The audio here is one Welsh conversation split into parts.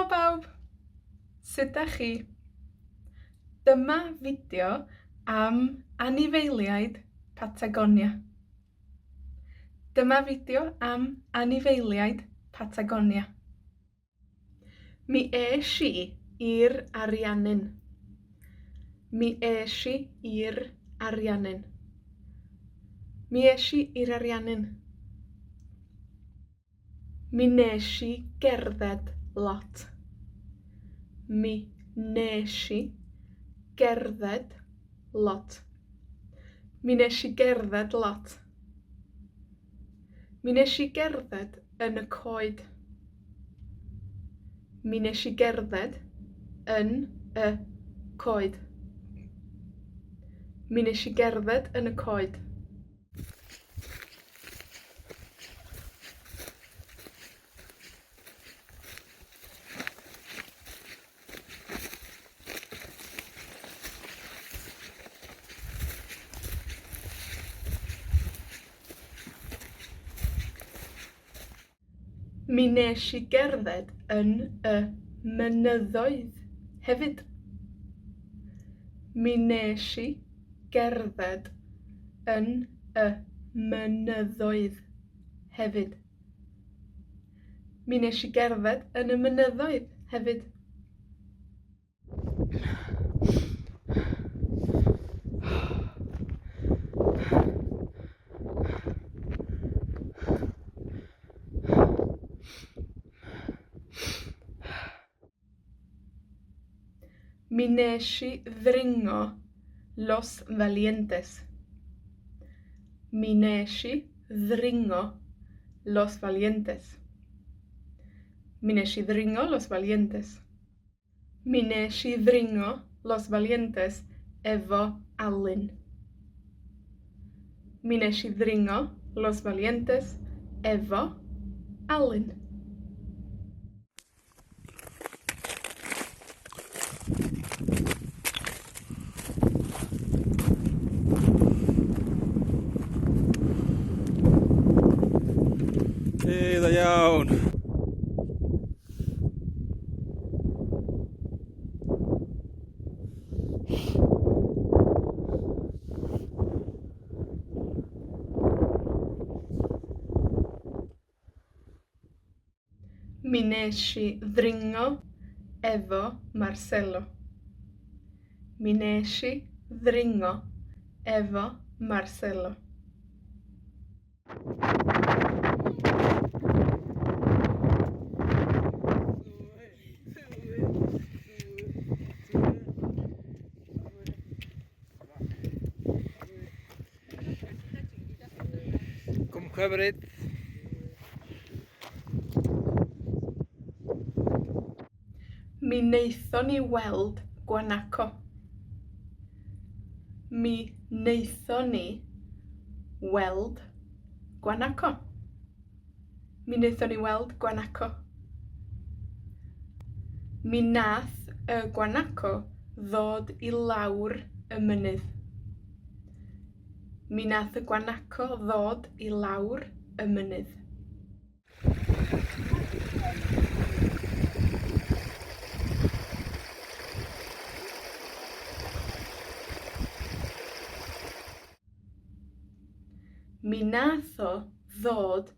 bawb! Sut 'dach chi? Dyma fideo am anifeiliaid Patagonia. Dyma fideo am anifeiliaid Patagonia. Mi esh I i'r Ariannin. Mi esh I i'r Ariannin. Mi esh I i'r Ariannin. Mi nesh I gerdded lot. Mi nesh I gerdded lot. Mi nesh I gerdded lot. Mi nesh I gerdded yn y coed. Mi nesh I gerdded yn y coed. Mi nesh I gerdded yn y coed. Mi nesh I gerdded yn y mynyddoedd hefyd. Mi nesh I gerdded yn y mynyddoedd hefyd. Mi nesh I gerdded yn y mynyddoedd hefyd. Mi nesh I dringo los valientes. Mi nesh I dringo los valientes. Mi nesh I dringo los valientes. Mi nesh I dringo los valientes efo Alun. Mi nesh I dringo los valientes efo Alun. Da iawn. Mi nesh I ddringo efo Marcelo. Mi nesh I ddringo efo Marcelo. Kom hyfryd. Mi neithon ni weld guanaco. Mi neithon ni weld guanaco. Mi neithon ni weld guanaco. Mi nath y guanaco ddod I lawr y mynydd. Mi nath y guanaco ddod I lawr y mynydd. Mi nath o ddod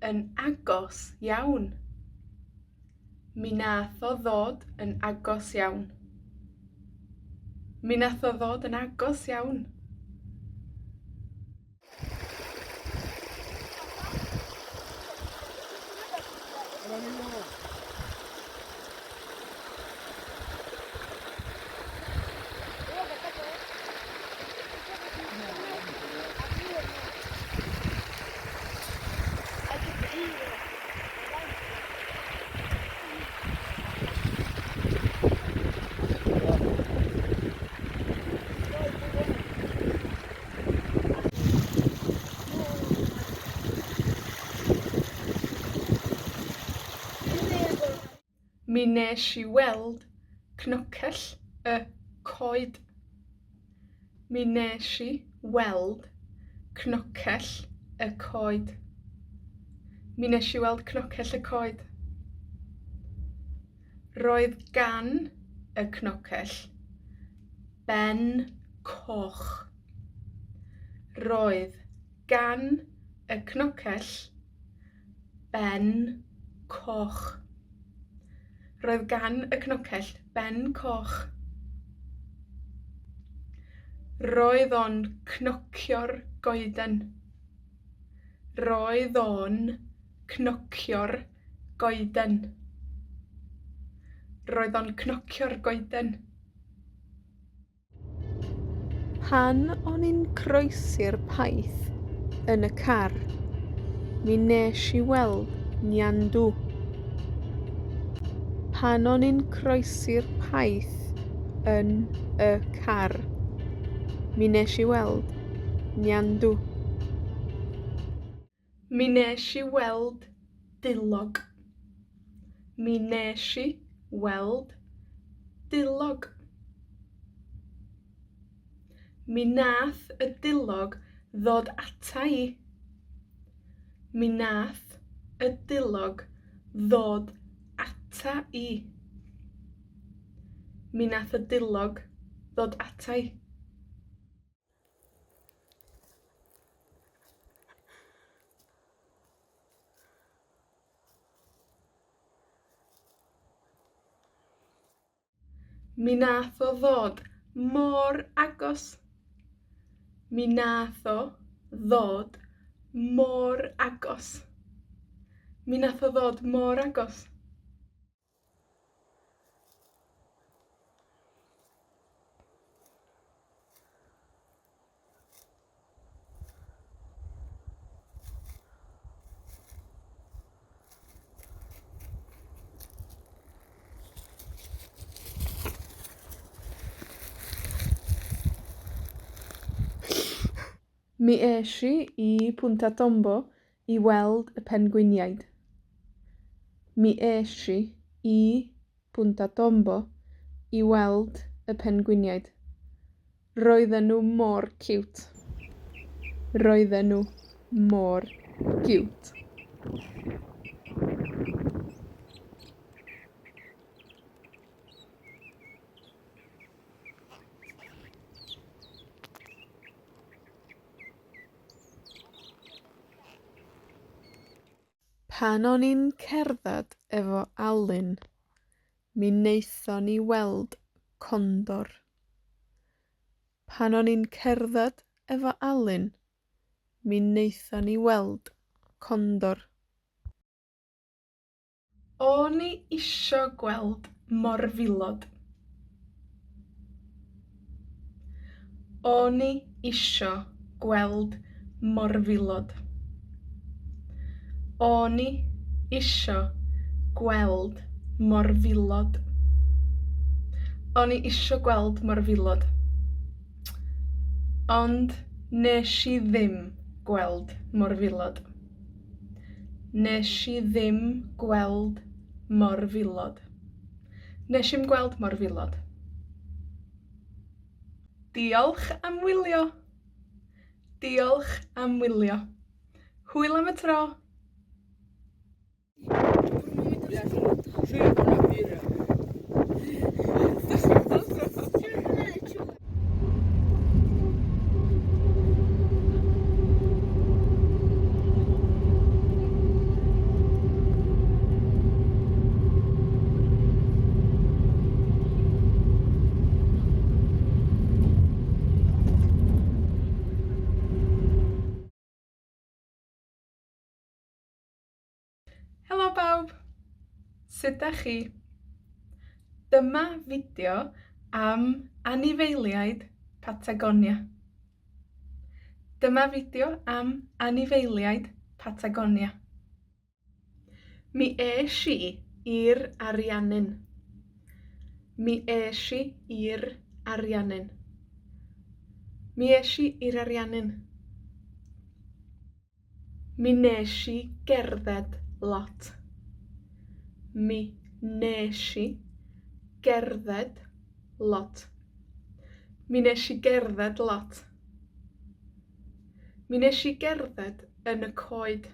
yn agos iawn. Mi nath o ddod yn agos iawn. Mi nath o ddod yn agos iawn. Mi nesh I weld cnocell y coed. Mi nesh I weld cnocell y coed. Mi nesh I weld cnocell y coed. Roedd gan y cnocell ben coch. Roedd gan y cnocell ben coch. Roedd gan y cnocell ben coch. Roedd o'n cnocio'r goeden. Roedd o'n cnocio'r goeden. Roedd o'n cnocio'r goeden. Pan o'n i'n croesi'r paith yn y car, mi wnes I weld niandw. Pan o'n i'n croesi'r paith yn y car, mi wnes I weld niandw. Mi wnes I weld dillog. Mi wnes I weld dillog. Mi nath y dillog ddod ata I. Mi nath y dillog ddod ata I. Mi nath y dillog ddod ata I. Mi nath o ddod mor agos. Mi nath o ddod mor agos. Mi nath o ddod mor agos. Mi esh I Punta Tombo I weld y pengliniaid. Mi esh I Punta Tombo I weld y pengliniaid. Roedden nhw mor ciwt. Roedden nhw mor ciwt. Pan o'n i'n cerdded efo Alun, mi wnaethon ni weld condor. Pan o'n i'n cerdded efo Alun, mi wnaethon ni weld condor. O'n i isio gweld morfilod. O'n i isio gweld morfilod. O'n i isio gweld morfilod. O'n i isio gweld morfilod. Ond wnes I ddim gweld morfilod. Wnes I ddim gweld morfilod. Wnes I'm gweld morfilod. Diolch am wylio. Diolch am wylio. Hwyl am y tro. Helo bawb! Sut 'dach chi? Dyma fideo am anifeiliaid Patagonia. Dyma fideo am anifeiliaid Patagonia. Mi esh I i'r Ariannin. Mi esh I i'r Ariannin. Mi esh I i'r Ariannin. Mi wnes I gerdded lot. Mi wnes I gerdded lot. Mi wnes I gerdded lot. Mi wnes I gerdded yn y coed.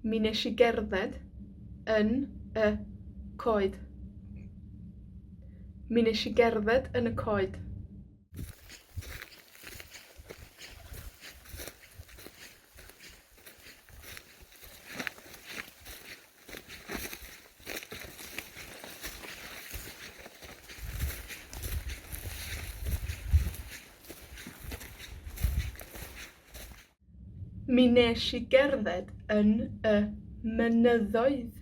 Mi wnes I gerdded yn y coed. Mi wnes i gerdded yn y coed. Mi wnes i gerdded yn y mynyddoedd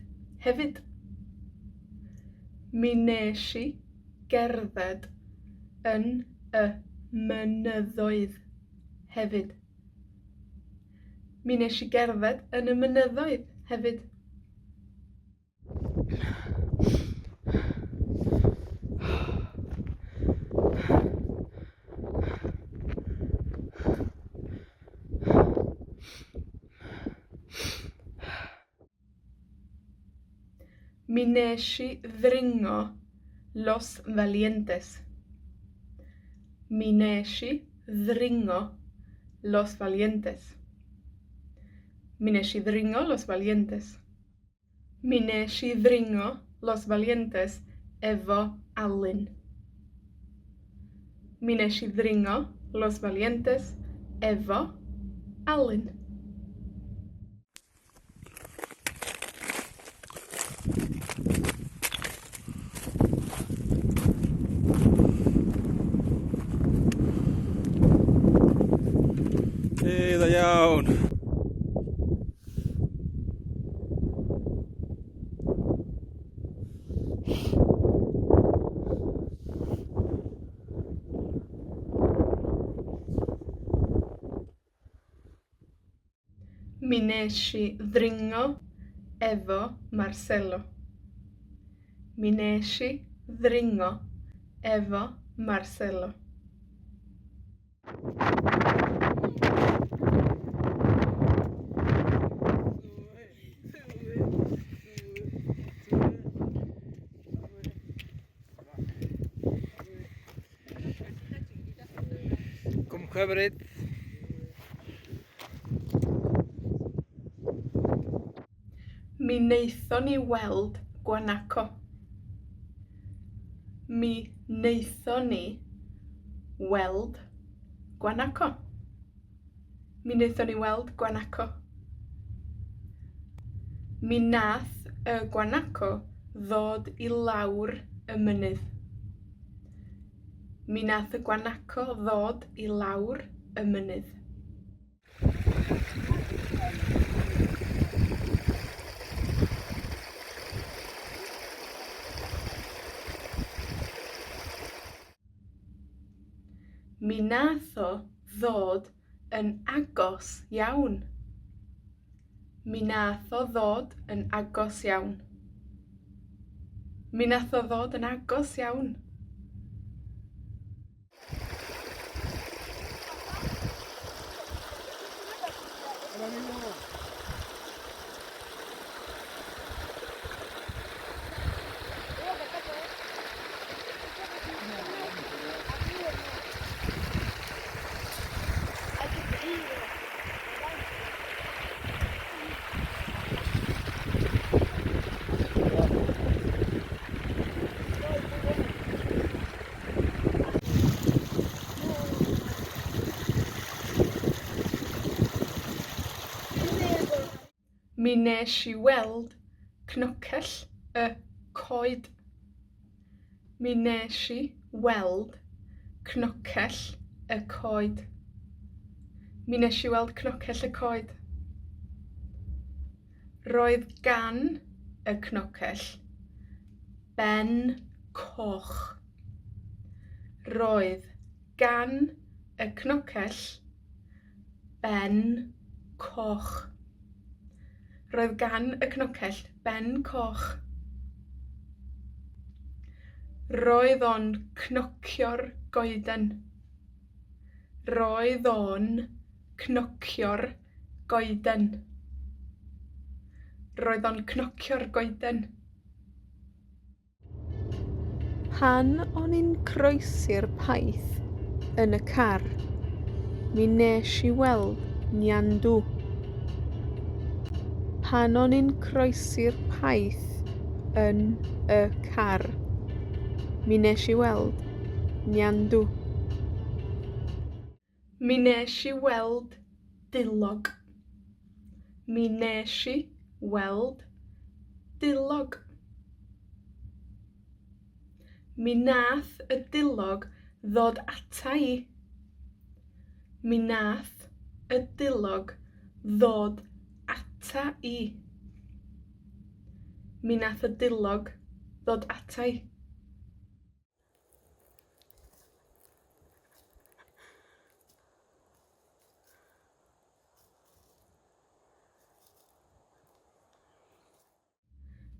hefyd. Mi wnes i gerdded yn y mynyddoedd hefyd. Mi wnes i gerdded yn y mynyddoedd hefyd. Mi wnes i ddringo Los Valientes. Mi wnes i ddringo Los Valientes. Mi wnes i ddringo Los Valientes. Mi wnes i ddringo Los Valientes efo Alun. Mi wnes i ddringo Los Valientes efo Alun. Da iawn. Mi wnes i ddringo efo Marcelo. Mi wnes i ddringo efo Marcelo. Com hyfryd. Mi wnaethon ni weld gwanaco. Mi wnaethon ni weld gwanaco. Mi wnaethon ni weld gwanaco. Mi nath y gwanaco ddod i lawr y mynydd. Mi nath y gwanaco ddod i lawr y mynydd. Mi nath o ddod yn agos iawn. Mi nath o ddod yn agos iawn. Mi nath o ddod yn agos iawn. Mi wnes i weld cnocell y coed. Mi wnes i weld cnocell y coed. Mi wnes i weld cnocell y coed. Roedd gan y cnocell ben coch. Roedd gan y cnocell ben coch. Roedd gan y cnocell ben coch. Roedd o'n cnocio'r goeden. Roedd o'n cnocio'r goeden. Roedd o'n cnocio'r goeden. Pan o'n i'n croesi'r paith yn y car, mi wnes i weld niandw. Pan o'n i'n croesi'r paith yn y car. Mi wnes i weld niandw. Mi wnes i weld dillog. Mi wnes i weld dillog. Mi nath y dillog ddod ata i. Mi nath y dillog ddod ata i. Mi nath y dillog ddod ata i.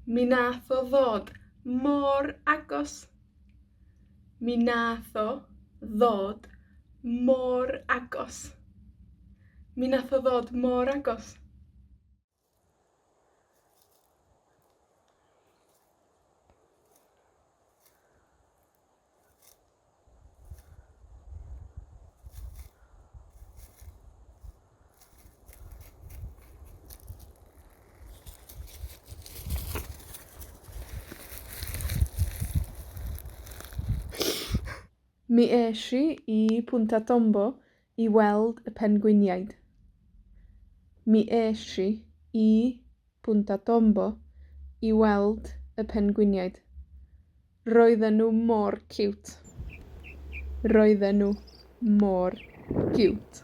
Mi nath o ddod mor agos. Mi nath o ddod mor agos. Mi nath o ddod mor agos. Mi esh I Punta Tombo I weld y pengliniaid. Mi esh I Punta Tombo I weld y pengliniaid. Roedden nhw mor ciwt. Roedden nhw mor ciwt.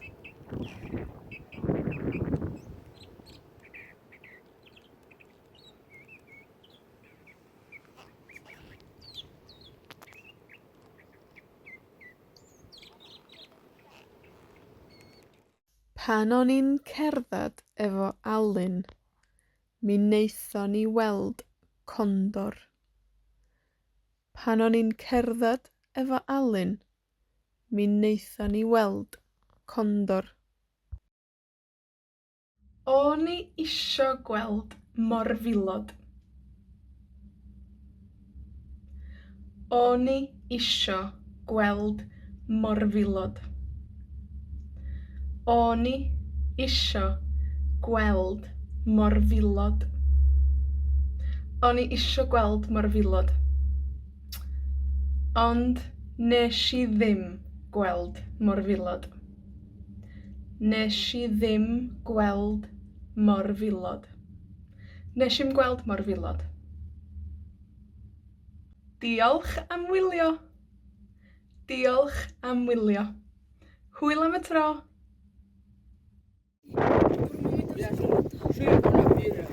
Pan o'n i'n cerdded efo Alun, mi wnaethon ni weld condor. Pan o'n i'n cerdded efo Alun, mi wnaethon ni weld condor. O'n i isio gweld morfilod. O'n i isio gweld morfilod. O'n i isio gweld morfilod. O'n i isio gweld morfilod. Ond nes I ddim gweld morfilod. Nes I ddim gweld morfilod. Nes I'm gweld morfilod. Diolch am wylio. Diolch am wylio. Hwyl am y tro. Sí, con la piedra.